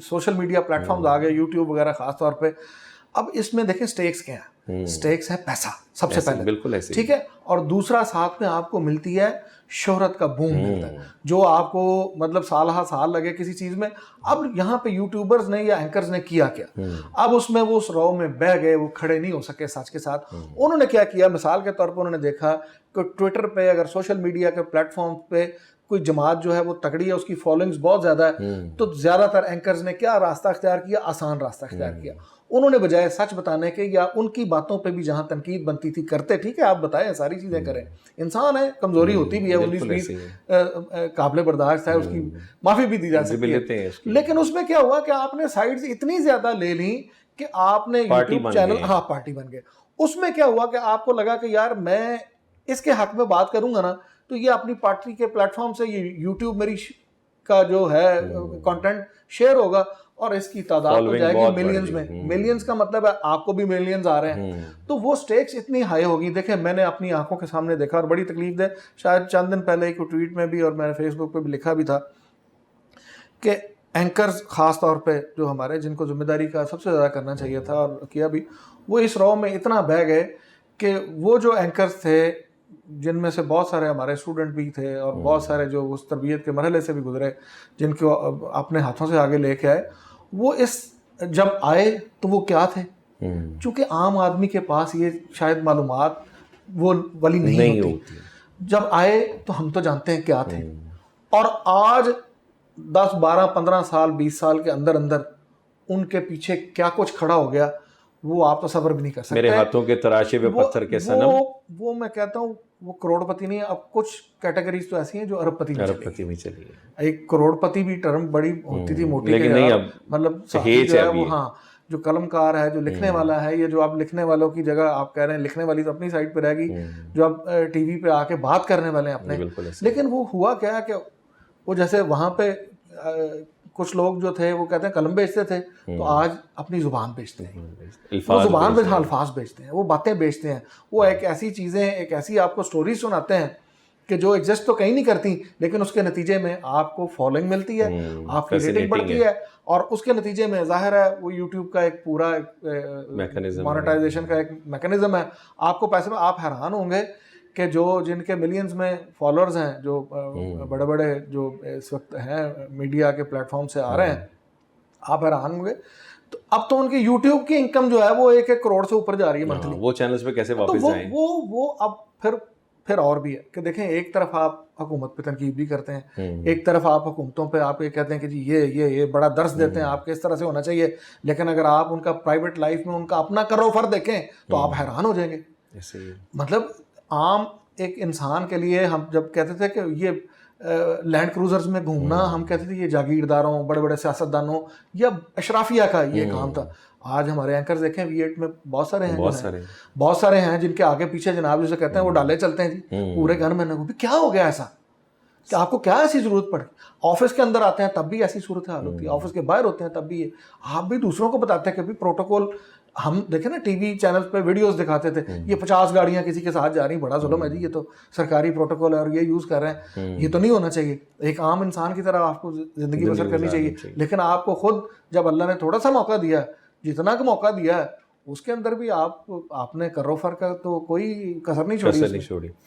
Social media plate forms آ گئے, YouTube وغیرہ خاص طور پہ. اب اس میں دیکھیں سٹیکس کیا ہیں, سٹیکس ہے پیسہ سب سے پہلے, بالکل ایسے, ٹھیک ہے, اور دوسرا ساتھ میں آپ کو ملتی ہے شہرت کا بوم ملتا ہے, جو آپ کو مطلب سال لگے کسی چیز میں. اب یہاں پہ یوٹیوبرز نے یا اینکرز نے کیا کیا, اب اس میں وہ اس رو میں بہ گئے, وہ کھڑے نہیں ہو سکے سچ کے ساتھ. انہوں نے کیا کیا, مثال کے طور پر انہوں نے دیکھا کہ ٹویٹر پہ اگر سوشل میڈیا کے پلیٹ فارم پہ کوئی جماعت جو ہے وہ تگڑی ہے, اس کی فالوئنگز بہت زیادہ ہے, تو زیادہ تر اینکرز نے کیا راستہ اختیار کیا, آسان راستہ اختیار کیا. انہوں نے بجائے سچ بتانے کے یا ان کی باتوں پہ بھی جہاں تنقید بنتی تھی کرتے, ٹھیک ہے آپ بتائیں ساری چیزیں کریں, انسان ہے, کمزوری ہوتی بھی ہے, 19-20 قابل برداشت ہے, اس کی معافی بھی دی جا سکتی ہے. لیکن اس میں کیا ہوا کہ آپ نے سائٹس اتنی زیادہ لے لیں کہ آپ نے یوٹیوب چینل, ہاں پارٹی بن گئے. اس میں کیا ہوا کہ آپ کو لگا کہ یار میں اس کے حق میں بات کروں گا نا تو یہ اپنی پارٹی کے پلیٹ فارم سے یہ یوٹیوب میری کا جو ہے کنٹینٹ شیئر ہوگا اور اس کی تعداد ہو جائے گی ملینز میں. ملینز کا مطلب ہے آپ کو بھی ملینز آ رہے ہیں, تو وہ سٹیکس اتنی ہائی ہوگی. دیکھیں میں نے اپنی آنکھوں کے سامنے دیکھا اور بڑی تکلیف دہ, شاید چند دن پہلے ایک ٹویٹ میں بھی اور میں نے فیس بک پہ بھی لکھا بھی تھا کہ اینکرز خاص طور پہ جو ہمارے, جن کو ذمہ داری کا سب سے زیادہ کرنا چاہیے تھا اور کیا بھی, وہ اس رو میں اتنا بہ گئے کہ وہ جو اینکرز تھے, جن میں سے بہت سارے ہمارے اسٹوڈنٹ بھی تھے اور بہت سارے جو اس تربیت کے مرحلے سے بھی گزرے, جن کو اپنے ہاتھوں سے آگے لے کے آئے, وہ اس جب آئے تو وہ کیا تھے, چونکہ عام آدمی کے پاس یہ شاید معلومات وہ والی نہیں ہوتی. جب آئے تو ہم تو جانتے ہیں کیا تھے, اور آج 10 12 15 سال 20 سال کے اندر ان کے پیچھے کیا کچھ کھڑا ہو گیا وہ آپ تصور بھی نہیں کر سکتے. میرے ہاتھوں کے تراشے ہوئے پتھر کے صنم, وہ میں کہتا ہوں وہ کروڑ پتی نہیں ہے. اب کچھ کیٹیگریز تو ایسی ہیں جو ارب پتی میں چلی ہے. ایک کروڑ پتی بھی ٹرم بڑی ہوتی تھی موٹی, لیکن نہیں اب مطلب جو ہے وہ, ہاں جو قلم کار ہے, جو لکھنے والا ہے, یہ جو آپ لکھنے والوں کی جگہ آپ کہہ رہے ہیں لکھنے والی تو اپنی سائٹ پہ رہ گئی, جو آپ ٹی وی پہ آ کے بات کرنے والے ہیں اپنے. لیکن وہ ہوا کیا کہ وہ جیسے وہاں پہ کچھ لوگ جو تھے وہ کہتے ہیں قلم بیچتے تھے, تو آج اپنی زبان بیچتے ہیں, وہ زبان پہ الفاظ بیچتے ہیں, وہ باتیں بیچتے ہیں, وہ ایک ایسی چیزیں, ایک ایسی آپ کو سٹوری سناتے ہیں کہ جو ایگزسٹ تو کہیں نہیں کرتی, لیکن اس کے نتیجے میں آپ کو فالوئنگ ملتی ہے, آپ کی ریٹنگ بڑھتی ہے, اور اس کے نتیجے میں ظاہر ہے وہ یوٹیوب کا ایک پورا مانیٹائزیشن کا ایک میکانزم ہے. آپ کو پیسے میں, آپ حیران ہوں گے کہ جو جن کے ملینز میں فالوورز ہیں, جو بڑے بڑے جو اس وقت ہیں میڈیا کے پلیٹ فارم سے آ رہے ہیں, آپ حیران ہوں گے. تو اب تو ان کی یوٹیوب کی انکم جو ہے وہ 1-1 کروڑ سے اوپر جا رہی ہے منتھلی. وہ چینلز پہ کیسے واپس جائیں, وہ اب پھر اور بھی ہے کہ دیکھیں, ایک طرف آپ حکومت پہ تنقید بھی کرتے ہیں, ایک طرف آپ حکومتوں پہ آپ یہ کہتے ہیں کہ جی یہ بڑا درس دیتے ہیں آپ کے, اس طرح سے ہونا چاہیے, لیکن اگر آپ ان کا پرائیویٹ لائف میں ان کا اپنا کرو فر دیکھیں تو آپ حیران ہو جائیں گے. مطلب عام ایک انسان کے لیے ہم جب کہتے تھے کہ یہ لینڈ کروزرز میں گھومنا, ہم کہتے تھے یہ جاگیرداروں, بڑے بڑے سیاستدانوں یا اشرافیہ کا یہ کام تھا. آج ہمارے اینکرز دیکھیں V8 میں بہت سارے ہیں جن کے آگے پیچھے جناب جسے کہتے ہیں وہ ڈالے چلتے ہیں جی پورے گھر میں. کیا ہو گیا ایسا کہ آپ کو کیا ایسی ضرورت پڑ گئی؟ آفس کے اندر آتے ہیں تب بھی ایسی صورت حال ہوتی ہے, آفس کے باہر ہوتے ہیں تب بھی. آپ بھی دوسروں کو بتاتے ہیں کہ بھی پروٹوکول, ہم دیکھیں نا ٹی وی چینل پہ ویڈیوز دکھاتے تھے, یہ 50 گاڑیاں کسی کے ساتھ جا رہی, بڑا ظلم ہے جی, یہ تو سرکاری پروٹوکول ہے اور یہ یوز کر رہے ہیں, یہ تو نہیں ہونا چاہیے. ایک عام انسان کی طرح آپ کو زندگی بسر کرنی چاہیے, لیکن آپ کو خود جب اللہ نے تھوڑا سا موقع دیا, جتنا کا موقع دیا ہے اس کے اندر بھی آپ نے کرو فر کا تو کوئی کسر نہیں چھوڑی.